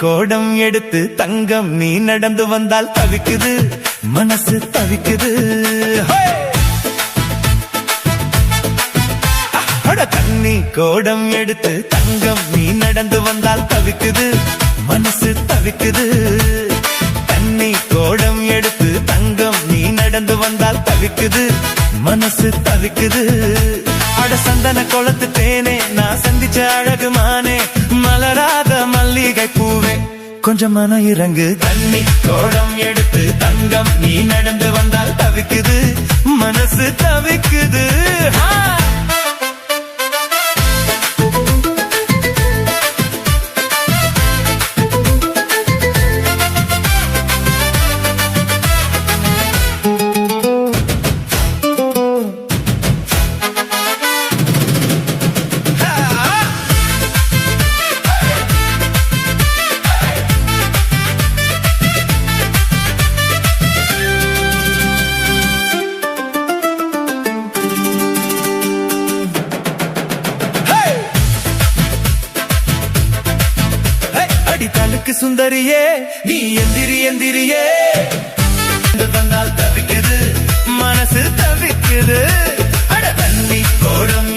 கோடம் எடுத்து தங்கம் நீ நடந்து வந்தால் தவிக்குது மனசு தவிக்குது. தண்ணி கோடம் எடுத்து தங்கம் நீ நடந்து வந்தால் தவிக்குது மனசு தவிக்குது. தண்ணி கோடம் எடுத்து தங்கம் நீ நடந்து வந்தால் தவிக்குது மனசு தவிக்குது. அட சந்தன கொளத்து தேனே நான் சந்திச்ச அழகு மானே மலராத மல்லிகை பூவே கொஞ்சம் மன இறங்கு. தண்ணி கோடம் எடுத்து தங்கம் நீ நடந்து வந்தால் தவிக்குது மனசு தவிக்குது. தலுக்கு சுந்தரியே நீ எந்திரி எந்திரியே வந்தால் தவிக்குது மனசு தவிக்குது. அட தண்ணி கோடம்